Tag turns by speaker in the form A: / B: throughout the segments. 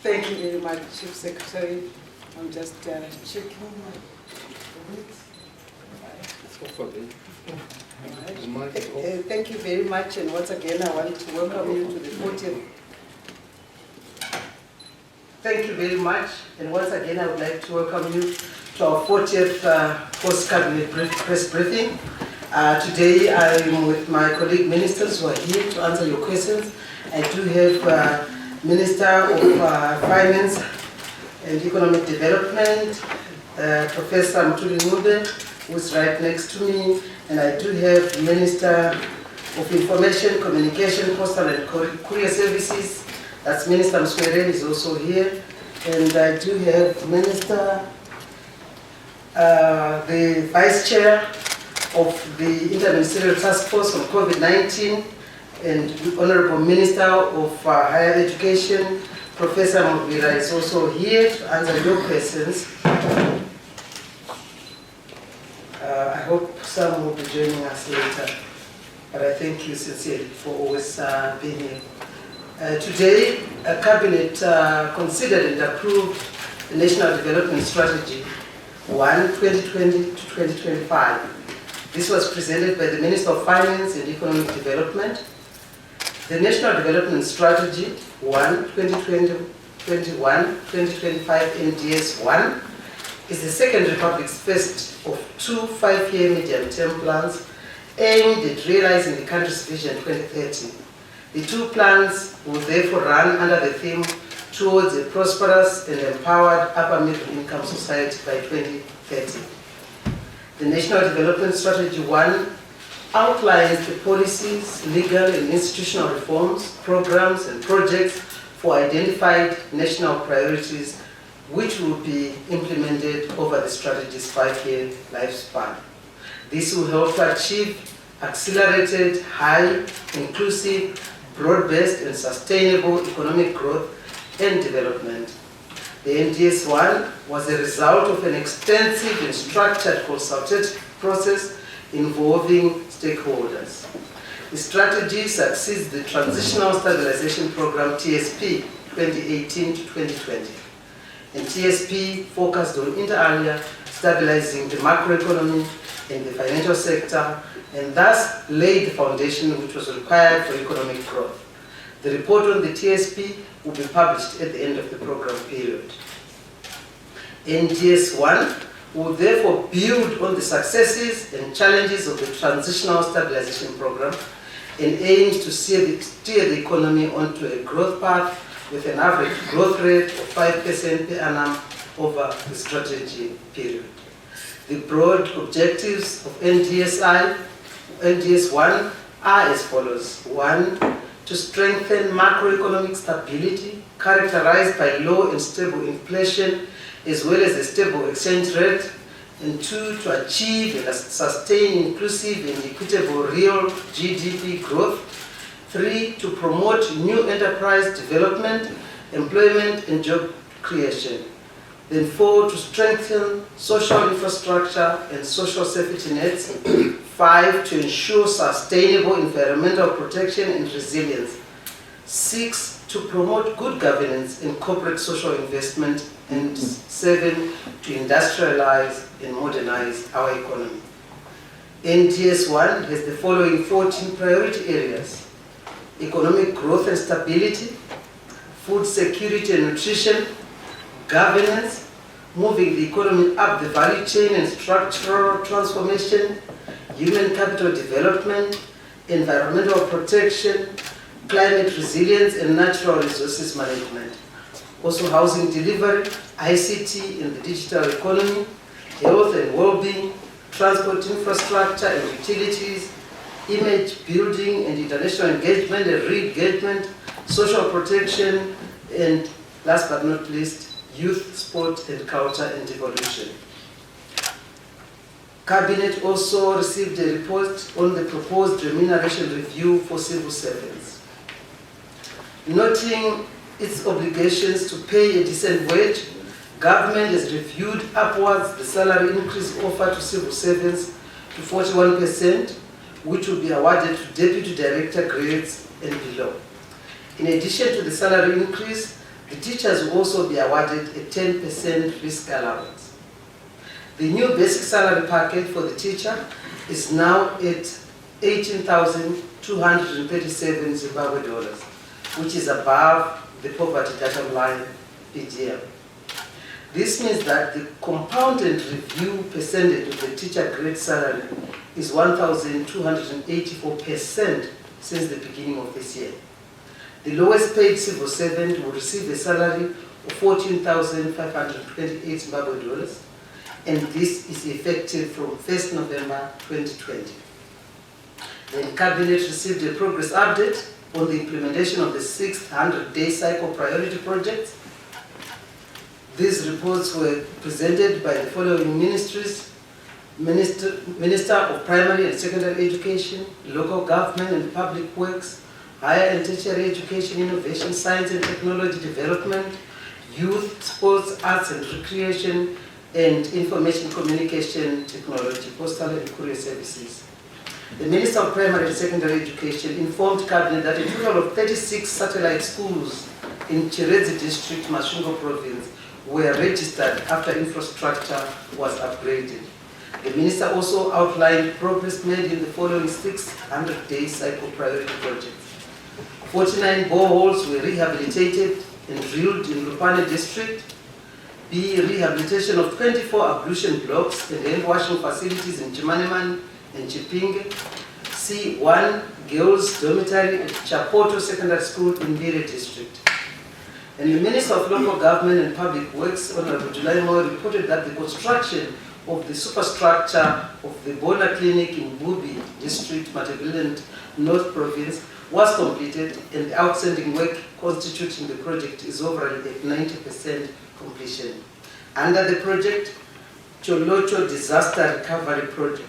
A: Thank you very much, Chief Secretary. I'm just checking. Thank you very much, and once again I want to welcome you to the 40th. Thank you very much, and once again I would like to welcome you to our 40th post-cabinet press briefing. Today I am with my colleague ministers who are here to answer your questions. I do have Minister of Finance and Economic Development, Professor Mtuli Ngube, who is right next to me, and I do have Minister of Information, Communication, Postal and Courier Services, that's Minister Mswere is also here, and I do have Minister, the Vice Chair of the Interministerial Task Force on COVID-19, and the Honorable Minister of Higher Education, Professor Mugwira, is also here to answer your questions. I hope some will be joining us later, but I thank you sincerely for always being here. Today, a Cabinet considered and approved the National Development Strategy 2020 to 2025. This was presented by the Minister of Finance and Economic Development. The National Development Strategy 2021-2025 NDS-1 is the Second Republic's first of two 5-year medium-term plans aimed at realizing the country's Vision 2030. The two plans will therefore run under the theme towards a prosperous and empowered upper middle income society by 2030. The National Development Strategy 1 outlines the policies, legal and institutional reforms, programs and projects for identified national priorities which will be implemented over the strategy's 5-year lifespan. This will help to achieve accelerated, high, inclusive, broad-based and sustainable economic growth and development. The NDS-1 was a result of an extensive and structured consultative process involving stakeholders. The strategy succeeds the Transitional Stabilization Program TSP 2018 to 2020. And TSP focused on inter alia stabilizing the macroeconomy and the financial sector, and thus laid the foundation which was required for economic growth. The report on the TSP will be published at the end of the program period. NDS-1 will therefore build on the successes and challenges of the Transitional Stabilization Program and aims to steer the economy onto a growth path with an average growth rate of 5% per annum over the strategy period. The broad objectives of NDS-1 are as follows. 1, to strengthen macroeconomic stability characterized by low and stable inflation as well as a stable exchange rate, and 2, to achieve and sustain inclusive and equitable real GDP growth, 3, to promote new enterprise development, employment and job creation, then 4, to strengthen social infrastructure and social safety nets, 5, to ensure sustainable environmental protection and resilience, 6, to promote good governance and corporate social investment, and 7, to industrialize and modernize our economy. NDS-1 has the following 14 priority areas: economic growth and stability, food security and nutrition, governance, moving the economy up the value chain and structural transformation, human capital development, environmental protection, climate resilience and natural resources management. Also housing delivery, ICT and the digital economy, health and well-being, transport infrastructure and utilities, image building and international engagement and re-engagement, social protection, and last but not least, youth, sport and culture and evolution. Cabinet also received a report on the proposed remuneration review for civil servants. Noting its obligations to pay a decent wage, government has reviewed upwards the salary increase offered to civil servants to 41%, which will be awarded to deputy director grades and below. In addition to the salary increase, The teachers will also be awarded a 10% risk allowance. The new basic salary package for the teacher is now at 18,237 Zimbabwe dollars, which is above the poverty data line PDL. This means that the compounded review percentage of the teacher grade salary is 1,284% since the beginning of this year. The lowest paid civil servant will receive a salary of 14,528 Zimbabwe dollars, and this is effective from 1st November 2020. The Cabinet received a progress update on the implementation of the 6th 100-day cycle priority projects. These reports were presented by the following ministries: Minister of Primary and Secondary Education, Local Government and Public Works, Higher and Tertiary Education, Innovation, Science and Technology Development, Youth, Sports, Arts and Recreation, and Information Communication Technology, Postal and Courier Services. The Minister of Primary and Secondary Education informed Cabinet that a total of 36 satellite schools in Chiredzi District, Masvingo Province, were registered after infrastructure was upgraded. The Minister also outlined progress made in the following 600-day cycle priority projects. 49 boreholes were rehabilitated and drilled in Lupane District. B. Rehabilitation of 24 ablution blocks and hand washing facilities in Chimaneman and Chipinge. C. 1 girls' dormitory at Chapoto Secondary School in Mbire District. And the Minister of Local Government and Public Works, Honorable July Moyo, reported that the construction of the superstructure of the Bona Clinic in Bubi District, Matabeleland North Province, was completed, and the outstanding work constituting the project is overall at 90% completion. Under the project, Cholocho Disaster Recovery Project,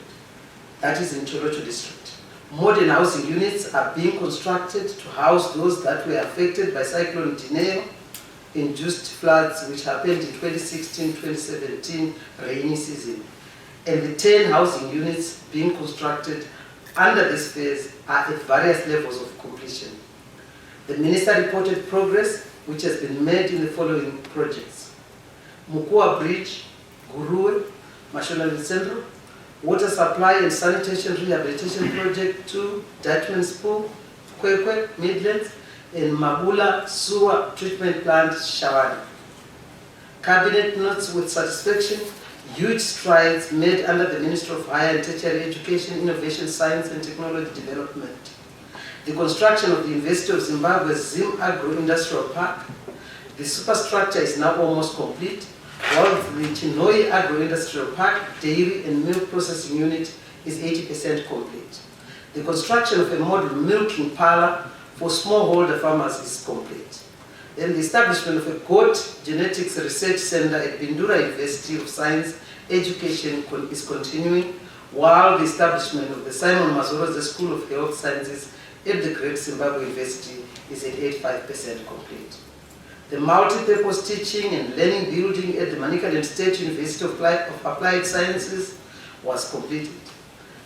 A: that is in Cholocho District, modern housing units are being constructed to house those that were affected by Cyclone Dineo-induced floods which happened in 2016-2017 rainy season. And the 10 housing units being constructed under this phase are at various levels of completion. The Minister reported progress which has been made in the following projects: Mukua Bridge, Guruwe, Mashonaland Central, Water Supply and Sanitation Rehabilitation Project 2, Dutchman's Pool, Kwekwe, Midlands, and Mabula Sewer Treatment Plant, Shawani. Cabinet notes with satisfaction huge strides made under the Ministry of Higher and Tertiary Education, Innovation, Science and Technology Development. The construction of the University of Zimbabwe's Zim Agro-Industrial Park. The superstructure is now almost complete, while the Chinoi Agro-Industrial Park, Dairy and Milk Processing Unit is 80% complete. The construction of a model milking parlor for smallholder farmers is complete. Then the establishment of a goat genetics research center at Bindura University of Science Education is continuing, while the establishment of the Simon Mazoroza School of Health Sciences at the Great Zimbabwe University is at 85% complete. The multi-purpose teaching and learning building at the Manicaland State University of Applied Sciences was completed.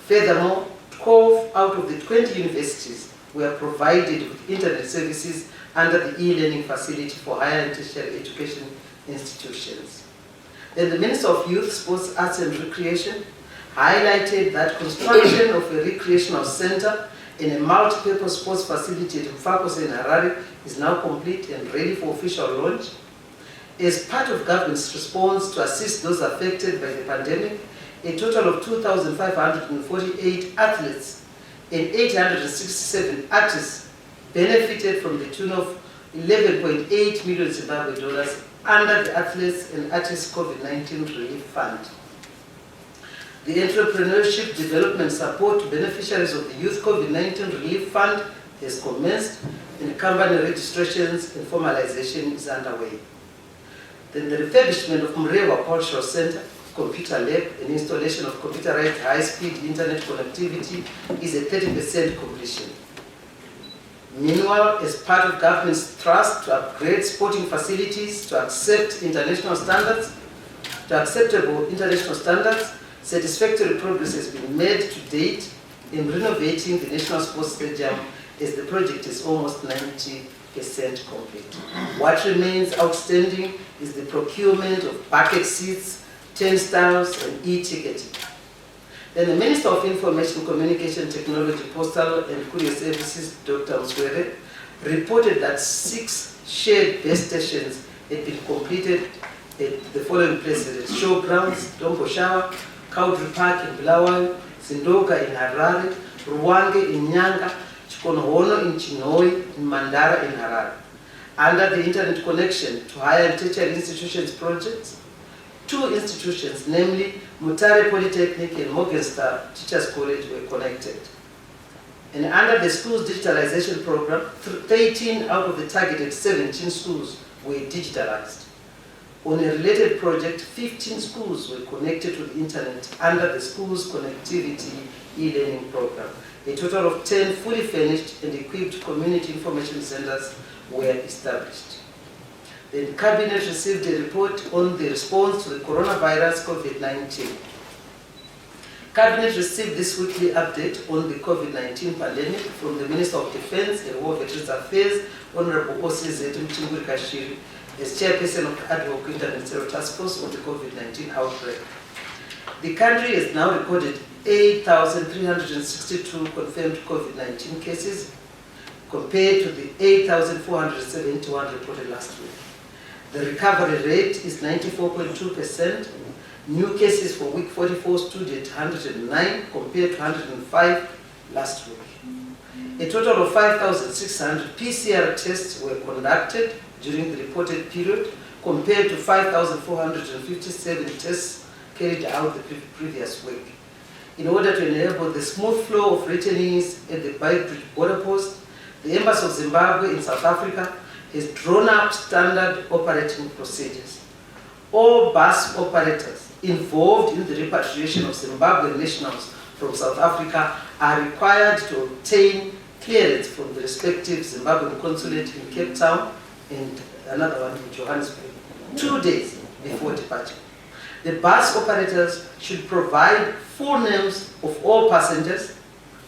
A: Furthermore, 12 out of the 20 universities were provided with internet services under the e-learning facility for higher and tertiary education institutions. Then the Minister of Youth, Sports, Arts and Recreation highlighted that construction of a recreational center in a multi-purpose sports facility at Mfakos in Harare is now complete and ready for official launch. As part of government's response to assist those affected by the pandemic, a total of 2,548 athletes and 867 artists benefited from the tune of 11.8 million Zimbabwe dollars under the Athletes and Artists COVID-19 Relief Fund. The Entrepreneurship Development Support to beneficiaries of the Youth COVID-19 Relief Fund has commenced, and company registrations and formalization is underway. Then the refurbishment of Mrewa Cultural Center, Computer Lab, and installation of computerized high-speed internet connectivity is at 30% completion. Meanwhile, as part of government's thrust to upgrade sporting facilities to acceptable international standards, satisfactory progress has been made to date in renovating the National Sports Stadium, as the project is almost 90% complete. What remains outstanding is the procurement of bucket seats, turnstiles, and e-ticketing. Then the Minister of Information, Communication Technology, Postal and Courier Services, Dr. Mswere, reported that 6 shared base stations had been completed at the following places: at Showgrounds, Dombo Shower, Kaudri Park in Bulawayo, Sindoka in Harare, Ruwange in Nyanga, Chikonohono in Chinoi, in Mandara in Harare. Under the internet connection to higher tertiary institutions projects, 2 institutions, namely Mutare Polytechnic and Morgenstern Teachers College, were connected. And under the school's digitalization program, 13 out of the targeted 17 schools were digitalized. On a related project, 15 schools were connected to the internet under the school's connectivity e-learning program. A total of 10 fully furnished and equipped community information centers were established. The Cabinet received a report on the response to the coronavirus COVID-19. Cabinet received this weekly update on the COVID-19 pandemic from the Minister of Defense and War Veterans Affairs, Honorable O.C.Z. Mchinguri Kashiri, as chairperson of the Ad hoc Interministerial Task Force on the COVID-19 outbreak. The country has now recorded 8,362 confirmed COVID-19 cases, compared to the 8,471 reported last week. The recovery rate is 94.2%. New cases for week 44 stood at 109 compared to 105 last week. A total of 5,600 PCR tests were conducted during the reported period, compared to 5,457 tests carried out the previous week. In order to enable the smooth flow of returnees at the Beitbridge border post, the Embassy of Zimbabwe in South Africa has drawn up standard operating procedures. All bus operators involved in the repatriation of Zimbabwean nationals from South Africa are required to obtain clearance from the respective Zimbabwean consulate in Cape Town and another one in Johannesburg 2 days before departure. The bus operators should provide full names of all passengers,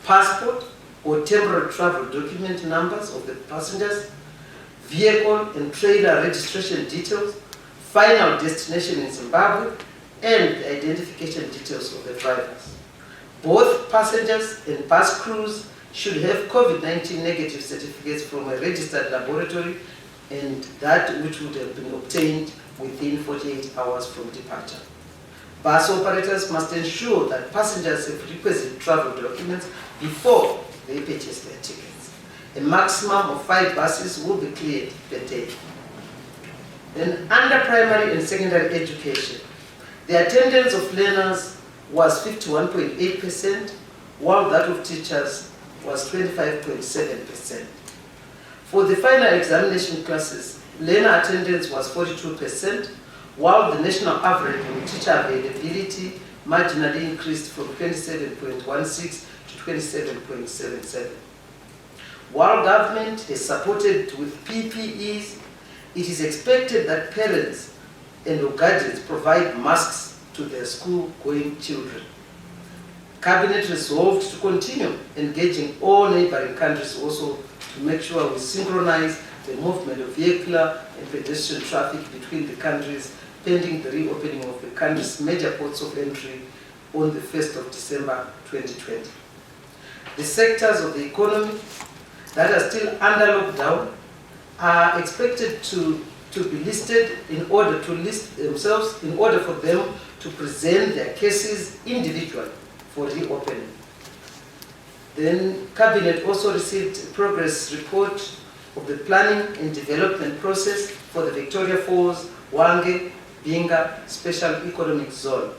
A: passport or temporary travel document numbers of the passengers, vehicle and trailer registration details, final destination in Zimbabwe, and the identification details of the drivers. Both passengers and bus crews should have COVID-19 negative certificates from a registered laboratory, and that which would have been obtained within 48 hours from departure. Bus operators must ensure that passengers have requisite travel documents before they purchase their tickets. A maximum of 5 buses will be cleared per day. Then under primary and secondary education, the attendance of learners was 51.8%, while that of teachers was 25.7%. For the final examination classes, learner attendance was 42%, while the national average on teacher availability marginally increased from 27.16 to 27.77. While government is supported with PPEs, it is expected that parents and guardians provide masks to their school-going children. Cabinet resolved to continue engaging all neighboring countries also to make sure we synchronize the movement of vehicular and pedestrian traffic between the countries pending the reopening of the country's major ports of entry on the 1st of December 2020. The sectors of the economy that are still under lockdown are expected to be listed in order to list themselves, in order for them to present their cases individually for reopening. Then Cabinet also received a progress report of the planning and development process for the Victoria Falls, Hwange, Binga Special Economic Zone.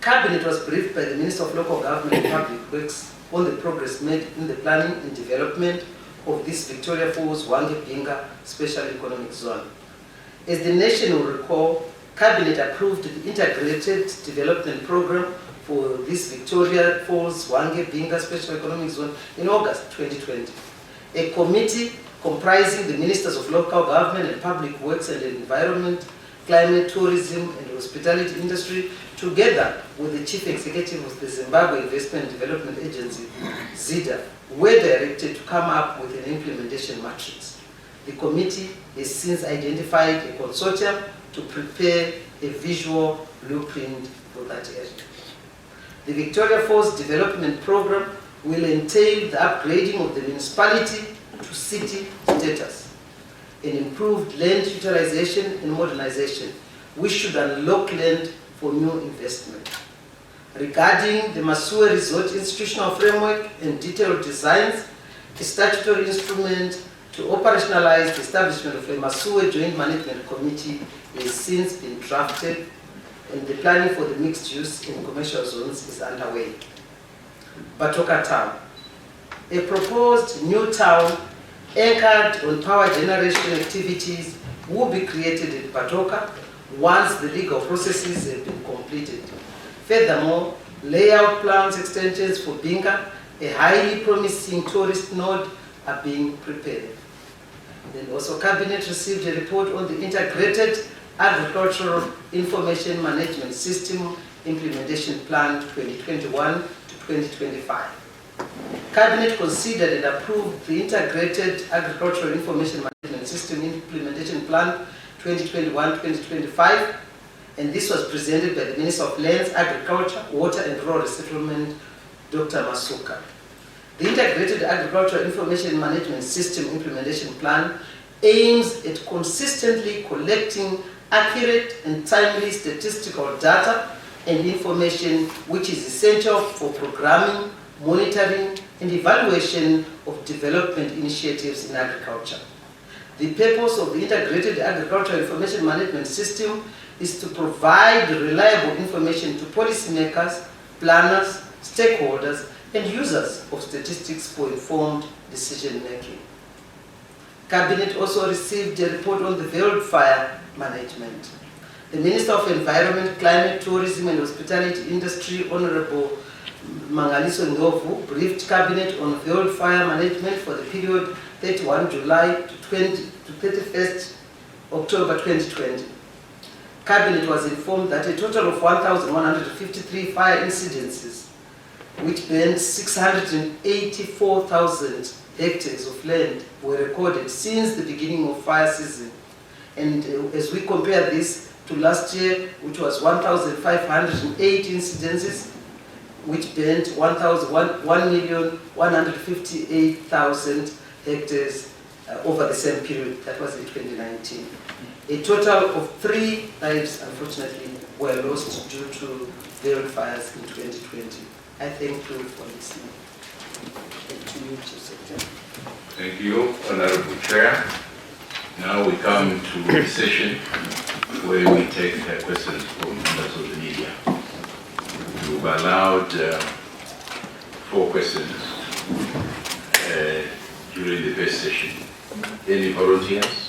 A: Cabinet was briefed by the Minister of Local Government and Public Works on the progress made in the planning and development of this Victoria Falls, Hwange, Binga Special Economic Zone. As the nation will recall, Cabinet approved the integrated development program for this Victoria Falls, Hwange, Binga Special Economic Zone in August 2020. A committee comprising the Ministers of Local Government and Public Works and Environment, Climate, Tourism and Hospitality Industry, together with the Chief Executive of the Zimbabwe Investment and Development Agency, ZIDA, were directed to come up with an implementation matrix. The committee has since identified a consortium to prepare a visual blueprint for that area. The Victoria Falls Development Program will entail the upgrading of the municipality to city status and improved land utilization and modernization, which should unlock land for new investment. Regarding the Masue Resort Institutional Framework and detailed designs, a statutory instrument to operationalize the establishment of a Masue Joint Management Committee has since been drafted, and the planning for the mixed use in commercial zones is underway. Batoka Town. A proposed new town anchored on power generation activities will be created in Batoka once the legal processes have been completed. Furthermore, layout plans extensions for Binga, a highly promising tourist node, are being prepared. Then also Cabinet received a report on the Integrated Agricultural Information Management System Implementation Plan 2021 to 2025. Cabinet considered and approved the Integrated Agricultural Information Management System Implementation Plan 2021-2025, and this was presented by the Minister of Lands, Agriculture, Water and Rural Settlement, Dr. Masuka. The Integrated Agricultural Information Management System Implementation Plan aims at consistently collecting accurate and timely statistical data and information which is essential for programming, monitoring, and evaluation of development initiatives in agriculture. The purpose of the Integrated Agricultural Information Management System is to provide reliable information to policymakers, planners, stakeholders, and users of statistics for informed decision-making. Cabinet also received a report on the wildfire management. The Minister of Environment, Climate, Tourism and Hospitality Industry, Honorable Mangaliso Ndovu, briefed Cabinet on wildfire management for the period 31 July to 31st October 2020. Cabinet was informed that a total of 1,153 fire incidences, which burned 684,000 hectares of land, were recorded since the beginning of fire season. And as we compare this to last year, which was 1,508 incidences, which burned 1,158,000 hectares over the same period, that was in 2019. A total of 3 lives, unfortunately, were lost due to wildfires in 2020. I thank you for listening. To you, Chief Secretary.
B: Thank you, Honorable Chair. Now we come to a session where we take questions from members of the media. We've allowed 4 questions during the first session. Any volunteers?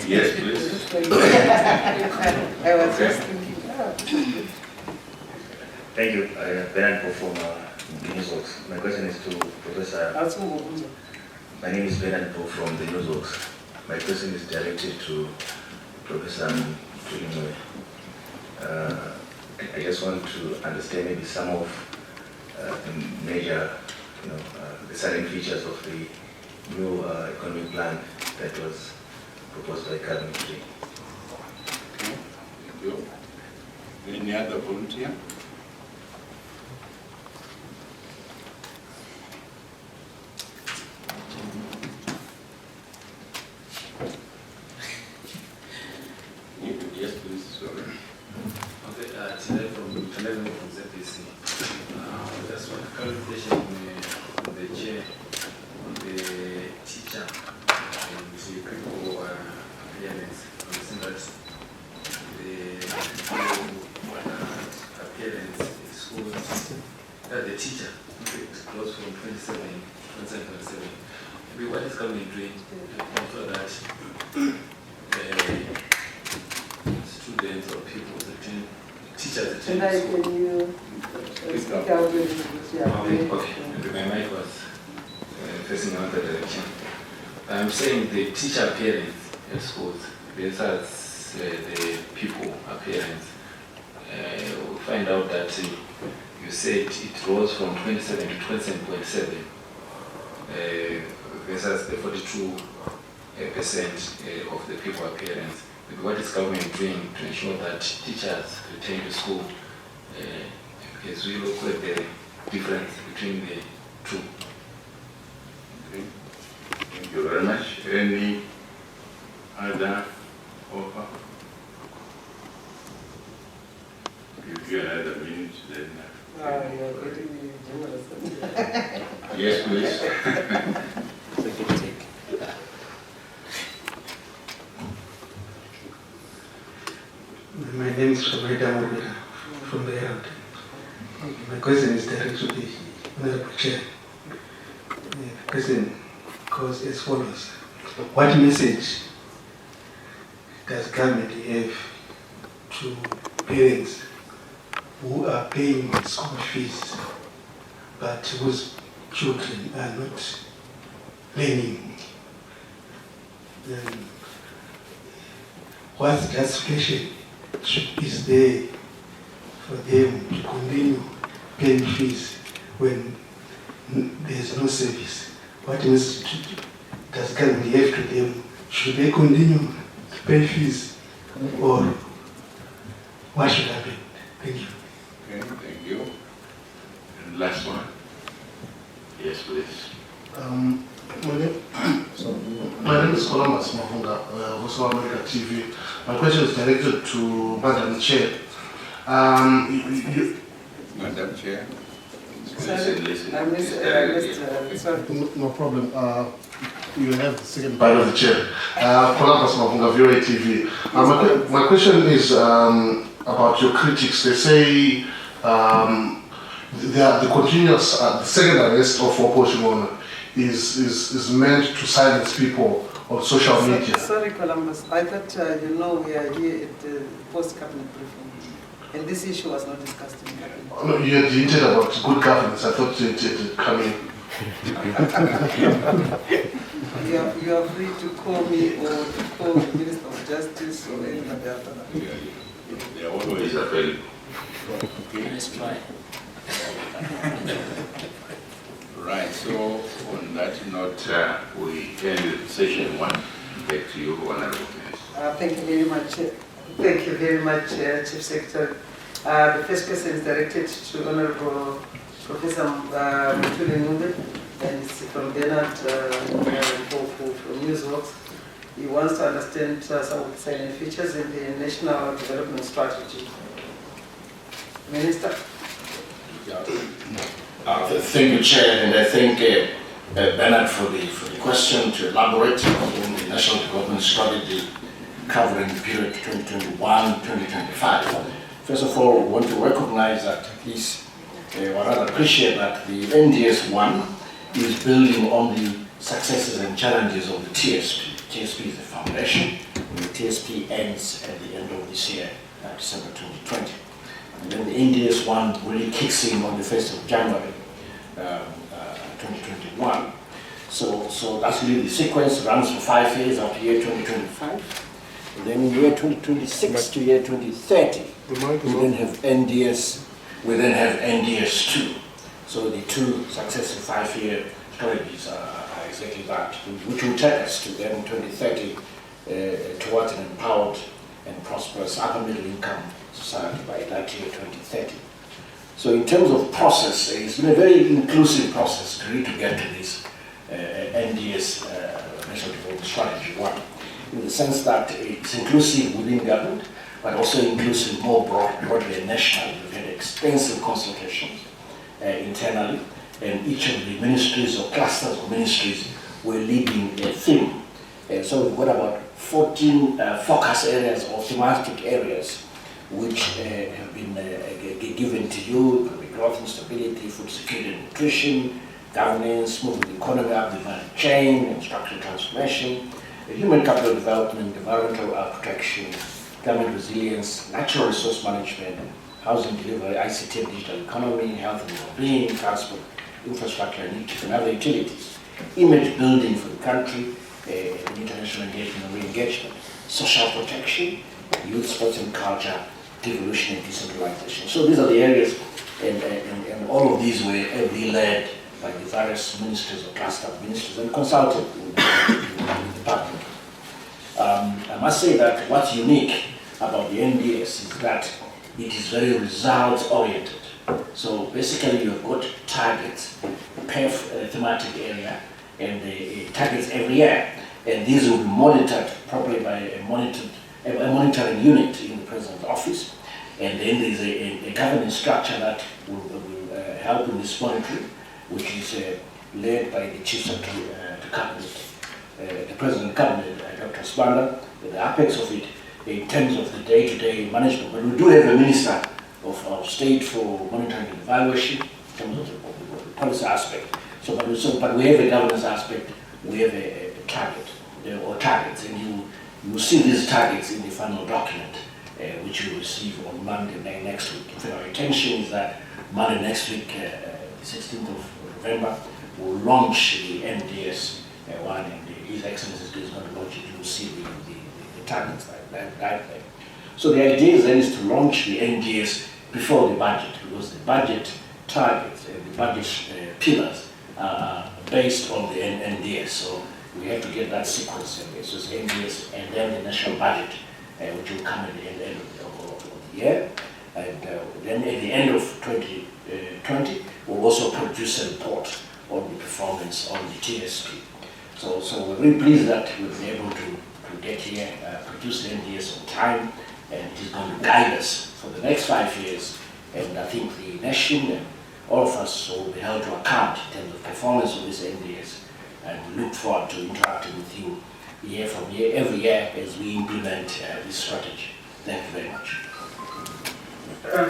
B: Yes, please.
C: I was just thinking. Thank you, Bernard from the Newsworks. My question is to Professor. My name is Bernard from the Newsworks. My question is directed to Professor Tulimwe. I just want to understand maybe some of the major, the selling features of the new economic plan that was proposed by Cabinet today.
B: Okay, thank you. Any other volunteer? Yes, please. Sorry.
D: Okay, today from ZPC. Just one clarification on the chair, on the teacher, and the critical appearance. I'm saying that the appearance in schools, that the teacher is close from 27. What is government doing so that students or people, teachers,
C: Tonight, can you speak out with
D: okay, my mic was facing another direction. I'm saying the teacher appearance at schools versus the pupil appearance. We find out that you said it rose from 27 to 27.7 versus the 42% of the pupil appearance. But what is government doing to ensure that teachers return to school? As we look at the difference between the two.
B: Okay. Thank you very much. Any other offer? Give you another minute, then.
A: You're getting generous.
B: Yes, please.
E: My name is Gvt from the Herald. My question is directed to the Honorable Chair. The question goes as follows. What message does government have to parents who are paying school fees but whose children are not learning? What justification is there for them to continue paying fees when there is no service? What message does government have to them? Should they continue to pay fees or what should happen? Thank you.
B: Okay, thank you. And last one. Yes, please.
F: My name is Columbus Mahunga, Voice of America TV. My question is directed to Madam Chair.
B: Madam Chair.
A: Sorry,
B: Listen.
A: I missed
F: No problem. You have the second part of the chair. Columbus Mahunga, VOA TV. My question is about your critics. They say the continuous, the second arrest of Oposhimon is meant to silence people on social media.
A: Sorry, Columbus. I thought we are here at the post-cabinet briefing, and this issue was not discussed in cabinet.
F: Oh, no, you had hinted about good governance. I thought it would come in.
A: You are free to call me or to call the Minister of Justice or anybody after that.
B: They are always available.
D: Let's try.
B: Right, so on that note, we end session 1. Back to you, Honorable Minister.
A: Thank you very much. Thank you very much, Chief Secretary. The first question is directed to Honorable Professor Mutuli Nube, and it's from Bernard from Newsworks. He wants to understand some of the salient features in the National Development Strategy. Minister.
G: Thank you, Chair, and I thank Bernard for the question to elaborate on the National Development Strategy covering the period 2021-2025. First of all, we want to recognize that or rather appreciate that the NDS-1 is building on the successes and challenges of the TSP. TSP is the foundation, and the TSP ends at the end of this year, December 2020. And then the NDS-1 really kicks in on the 1st of January 2021. So that's really the sequence, runs for 5 years up to year 2025. And then in year 2026 to year 2030, we then have NDS, we then have NDS-2. So the two successive 5-year strategies are exactly that, which will take us to then 2030 towards an empowered and prosperous upper middle income society by that year 2030. So in terms of process, it's been a very inclusive process to really get to this NDS National Development Strategy 1, in the sense that it's inclusive within government, but also inclusive more broadly and nationally. We've had extensive consultations internally, and each of the ministries or clusters of ministries were leading a theme. So we've got about 14 focus areas or thematic areas which have been given to you: growth and stability, food security and nutrition, governance, moving the economy up the value chain and structural transformation, human capital development, environmental protection, climate resilience, natural resource management, housing delivery, ICT and digital economy, health and well-being, transport, infrastructure and other utilities, image building for the country, international engagement and re-engagement, social protection, youth, sports and culture, devolution and decentralization. So these are the areas, and all of these were heavily led by the various ministers or cluster ministers and consulted with the department. I must say that what's unique about the NDS is that it is very result-oriented. So basically you've got targets per thematic area and the targets every year. And these will be monitored properly by a monitoring unit in the President's office. And then there's a governance structure that will help in this monitoring, which is led by the Chief Secretary to Cabinet, the President Cabinet, Dr. Spanda, the apex of it in terms of the day-to-day management. But we do have a Minister of State for Monitoring and Evaluation in terms of the policy aspect. But we have a governance aspect, we have a target, or targets, and you see these targets in the final document, which you receive on Monday next week. So our intention is that Monday next week, the 16th of November, we'll launch the NDS one, and His Excellency is going to launch it. You'll see the targets like that. So the idea then is to launch the NDS before the budget, because the budget targets and the budget pillars are based on the NDS. So we have to get that sequence. So it's NDS and then the national budget, which will come at the end of the year. And then at the end of 2020, we'll also produce a report on the performance on the TSP. So we're really pleased that we've been able to get here, produce the NDS on time, and it is going to guide us for the next 5 years. And I think the nation and all of us will be held to account in terms of performance of this NDS. And we look forward to interacting with you year from year, every year, as we implement this strategy. Thank you very much.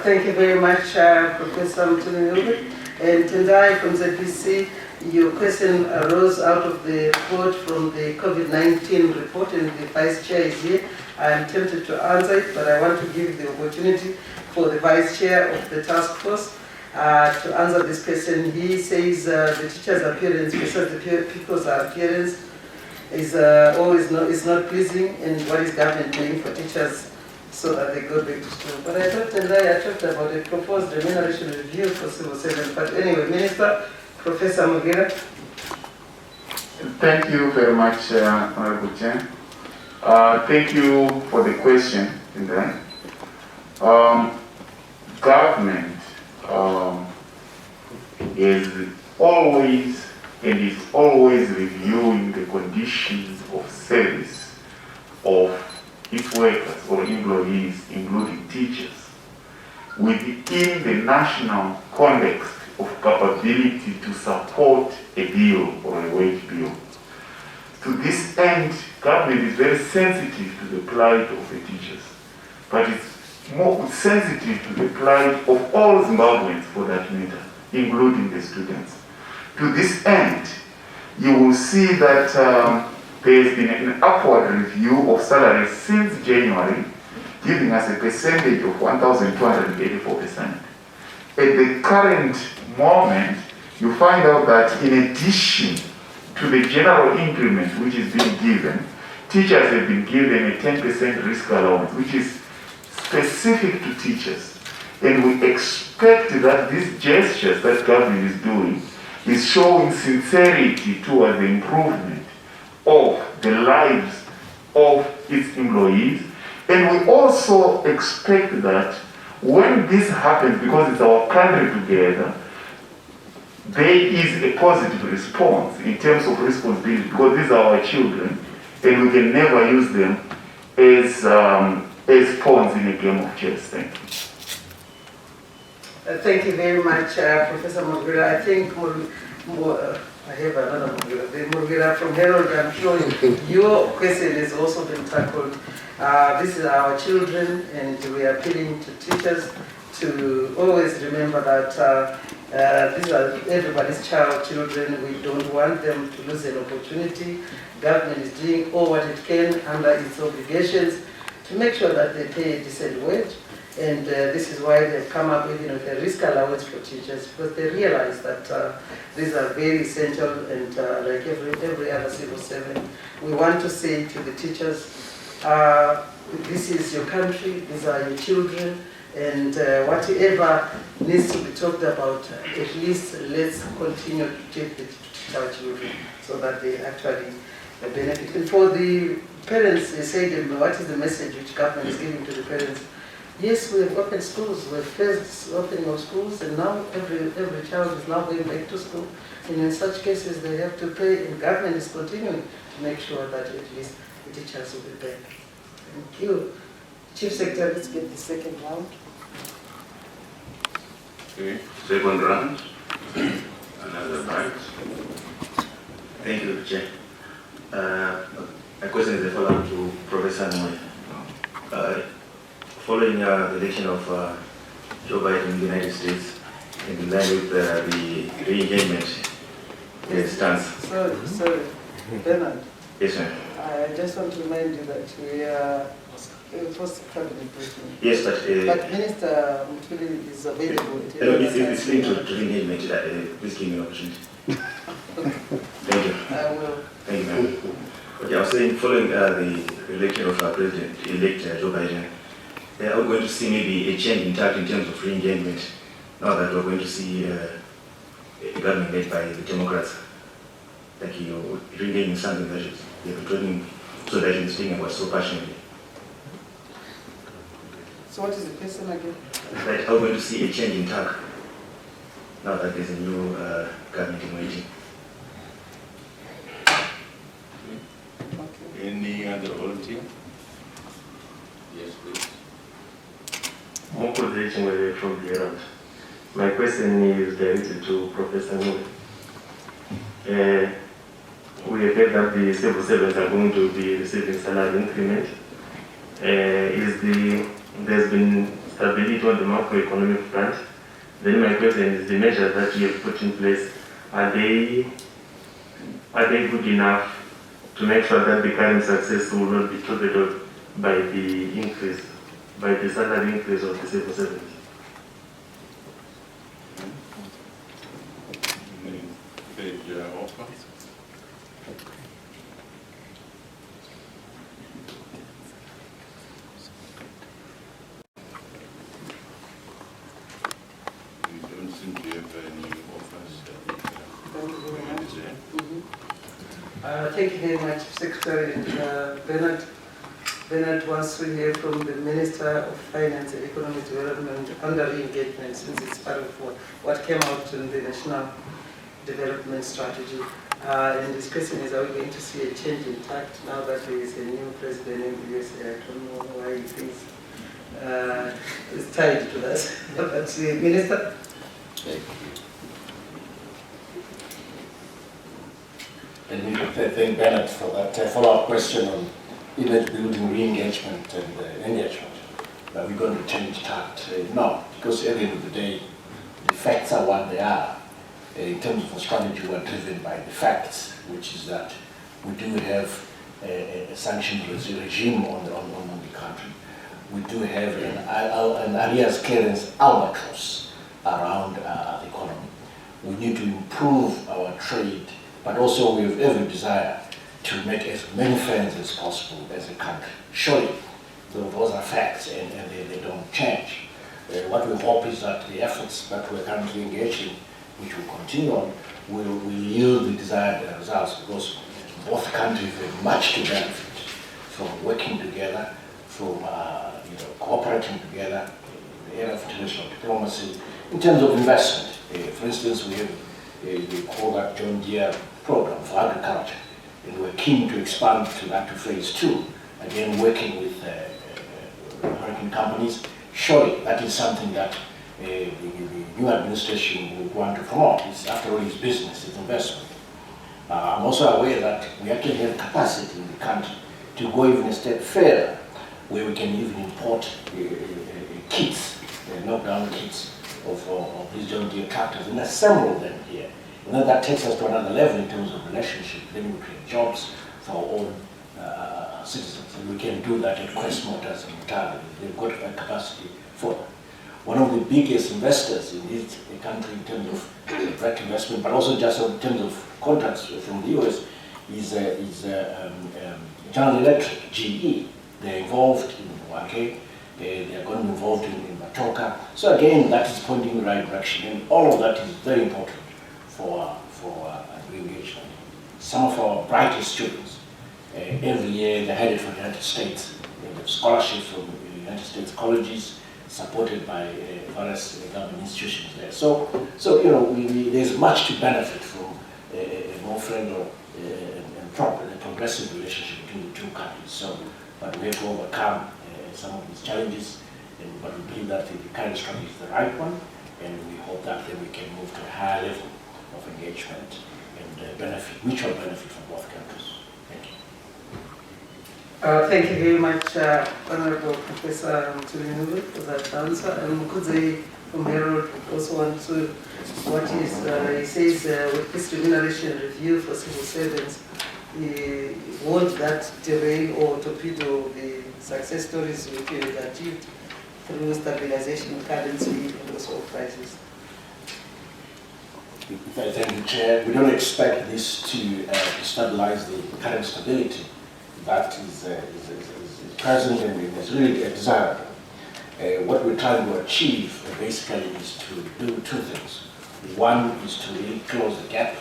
A: Thank you very much, Professor Mtuni. And Tendai from ZBC, your question arose out of the report from the COVID-19 report, and the Vice Chair is here. I am tempted to answer it, but I want to give the opportunity for the Vice Chair of the task force to answer this question. He says the teacher's appearance, because the people's appearance is is not pleasing, and what is government doing for teachers so that they go back to school. But I talked about a proposed remuneration review for civil servants. But anyway, Minister, Professor Mugira.
H: Thank you very much, Honorable Chair. Thank you for the question. Government is always reviewing the conditions of service of its workers or employees, including teachers, within the national context of capability to support a bill or a wage bill. To this end, government is very sensitive to the plight of the teachers, but it's more sensitive to the plight of all Zimbabweans for that matter, including the students. To this end, you will see that there has been an upward review of salaries since January, giving us a percentage of 1,284%. At the current moment, you find out that in addition to the general increment which is being given, teachers have been given a 10% risk allowance, which is specific to teachers. And we expect that these gestures that government is doing is showing sincerity towards the improvement of the lives of its employees. And we also expect that when this happens, because it's our country together, there is a positive response in terms of responsibility, because these are our children, and we can never use them as pawns in a game of chess. Thank you.
A: Thank you very much, Professor Mugira. I think I have another Mugira. The Mugira from Herald, I'm sure your question has also been tackled. This is our children, and we are appealing to teachers to always remember that these are everybody's children. We don't want them to lose an opportunity. Government is doing all what it can under its obligations to make sure that they pay a decent wage. And this is why they've come up with a risk allowance for teachers, because they realize that these are very essential, and like every other civil servant, we want to say to the teachers, this is your country, these are your children, and whatever needs to be talked about, at least let's continue to teach our children so that they actually benefit. And for the parents, they say, what is the message which government is giving to the parents? Yes, we have opened schools, we have first opening of schools, and now every child is now going back to school. And in such cases, they have to pay, and government is continuing to make sure that at least the teachers will be back. Thank you. Chief Secretary, let's get the second round.
C: Okay, second round. Another bite. Thank you, Chair. My question is a follow-up to Professor Noy. Following the election of Joe Biden in the United States, in line with the re-engagement stance.
A: Sorry, Bernard.
C: Yes, sir.
A: I just want to remind you that we are post-cabinet briefing.
C: Yes,
A: but Minister Mutuli is available.
C: It's linked to re-engagement. Please give me an opportunity. Thank you.
A: I will.
C: Thank you, ma'am. Okay, I was saying, following the election of our President-elect Joe Biden, are we going to see maybe a change in tact in terms of re-engagement now that we're going to see a government led by the Democrats? Like you re-engaging something that you've been talking so that you're speaking about so passionately.
A: So what is the question again?
C: Like, are we going to see a change in tact now that there's a new government in waiting?
A: Okay.
B: Any other volunteer? Yes, please.
I: More coordination from the Herald. My question is directed to Professor Noy. We have heard that the civil servants are going to be receiving salary increment. There's been stability on the macroeconomic front. Then my question is, the measures that you have put in place, are they good enough to make sure that the current success will not be torpedoed by the salary increase of the civil servants?
B: We don't seem to have any offers.
A: Thank you very much. Thank you very much, Secretary. And, Bernard, once we hear from the Minister of Finance and Economic Development under re-engagement, since it's part of what came out in the National Development Strategy. And this question is, are we going to see a change in tact now that there is a new president in the USA? I don't know why it is tied to that. But Minister?
G: Thank you. And we thank Bernard for that follow-up question on image building, re-engagement and engagement. Are we going to change tact? No, because at the end of the day, the facts are what they are. In terms of the strategy, we're driven by the facts, which is that we do have a sanctions regime on the country. We do have an arrears clearance albatross around the economy. We need to improve our trade, but also we have every desire to make as many friends as possible as a country. Surely, those are facts and they don't change. What we hope is that the efforts that we're currently engaging, which will continue on, will yield the desired results, because both countries have much to benefit from working together, from cooperating together in the area of international diplomacy, in terms of investment. For instance, we have we call that John Deere program for agriculture, and we're keen to expand to phase 2, again working with American companies. Surely that is something that the new administration will want to promote. After all, it's business, it's investment. I'm also aware that we actually have capacity in the country to go even a step further, where we can even import kits, knockdown kits of these John Deere tractors and assemble them here. And then that takes us to another level in terms of relationship. Then we create jobs for our own citizens. And we can do that at Quest Motors and Mutali. They've got a capacity for that. One of the biggest investors in this country in terms of direct investment, but also just in terms of contracts from the US, is General Electric, GE. They're involved in Wake, they are going to be involved in Matoka. So again, that is pointing in the right direction, and all of that is very important for re-engagement. Some of our brightest students, every year they're headed for the United States. They have scholarships from the United States colleges, supported by various government institutions there. So you know, there's much to benefit from a more friendly and proper and progressive relationship between the two countries. So, but we have to overcome some of these challenges, but we believe that the current strategy is the right one, and we hope that then we can move to a higher level of engagement and mutual benefit for both countries. Thank you.
A: Thank you very much, Honorable Professor Mtulinube, for that answer. And Mukudze from Herald also want to, he says with this remuneration review for civil servants, won't that derail or torpedo the success stories which we have achieved through stabilization in currency and also prices?
G: Thank you, Chair. We don't expect this to stabilize the current stability that is present and is really desirable. What we're trying to achieve basically is to do two things. One is to really close the gap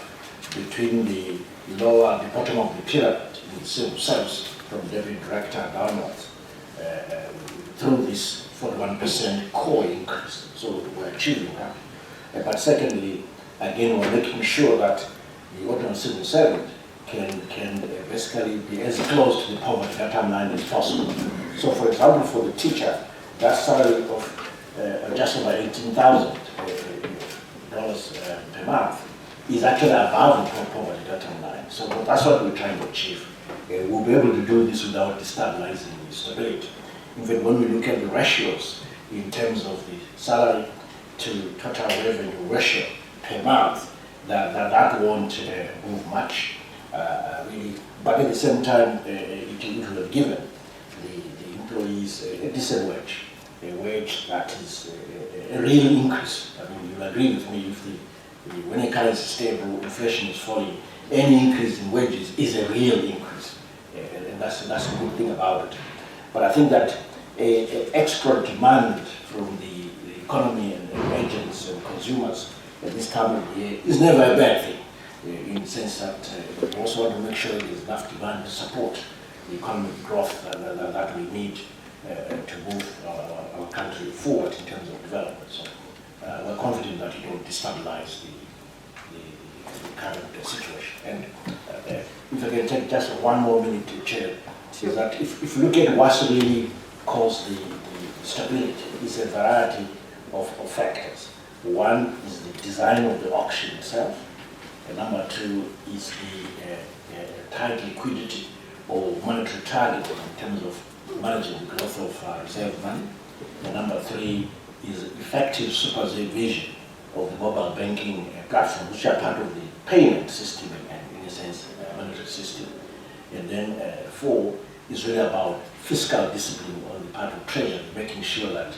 G: between the bottom of the pyramid in the civil service from deputy director downwards through this 41% core increase. So we're achieving that. But secondly, again, we're making sure that the ordinary civil servant can basically be as close to the poverty line as possible. So for example, for the teacher, that salary of just over $18,000 per month is actually above the poverty line. So that's what we're trying to achieve. We'll be able to do this without destabilizing the stability. In fact, when we look at the ratios in terms of the salary to total revenue ratio per month, that won't move much, really. But at the same time, it will have given the employees a decent wage, a wage that is a real increase. I mean, you'll agree with me if when a currency is stable, inflation is falling, any increase in wages is a real increase, and that's a good thing about it. But I think that extra demand from the economy and agents and consumers at this time of the year is never a bad thing, in the sense that we also want to make sure there's enough demand to support the economic growth that we need to move our country forward in terms of development. So we're confident that it will destabilize the current situation. And if I can take just one more minute to Chair, is that if you look at what's really caused the stability, it's a variety of factors. One is the design of the auction itself. And number two is the tight liquidity or monetary target in terms of managing the growth of reserve money. And number three is effective supervision of the mobile banking platform, which are part of the payment system and, in a sense, monetary system. And then four is really about fiscal discipline on the part of Treasury, making sure that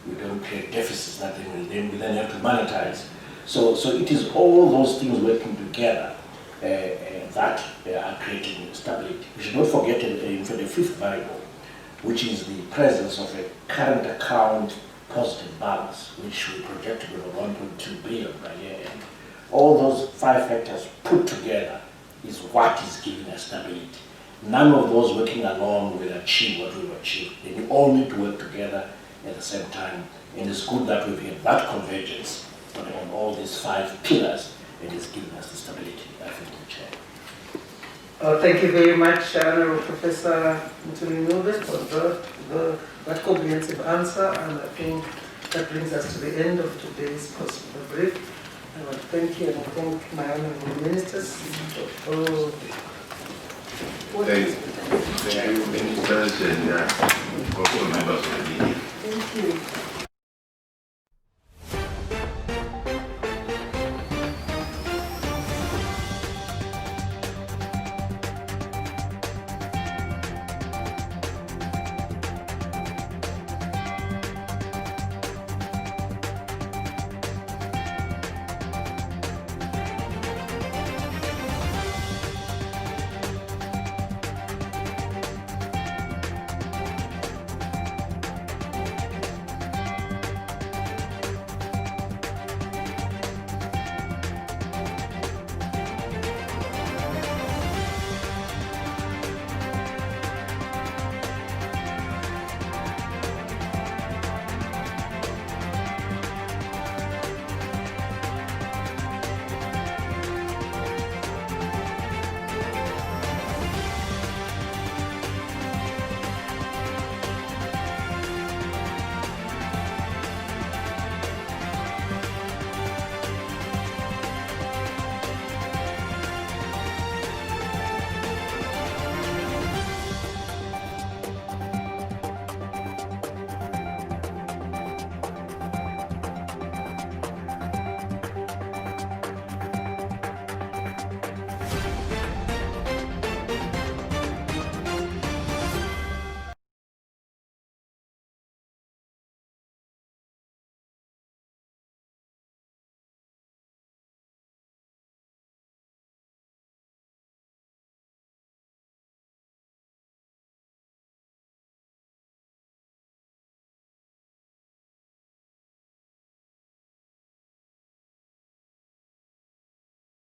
G: we don't create deficits that we then have to monetize. So it is all those things working together that are creating stability. We should not forget the fifth variable, which is the presence of a current account positive balance, which we project to be about 1.2 billion by year end. All those five factors put together is what is giving us stability. None of those working alone will achieve what we've achieved. They all need to work together at the same time. And it's good that we've had that convergence on all these five pillars, and it's giving us the stability. I think, Chair.
A: Thank you very much, Honorable Professor Mtulinube, for that comprehensive answer, and I think that brings us to the end of today's possible brief. I want to thank you, and I thank my honorable ministers.
B: Thank you, ministers, and also members of the media.
A: Thank you.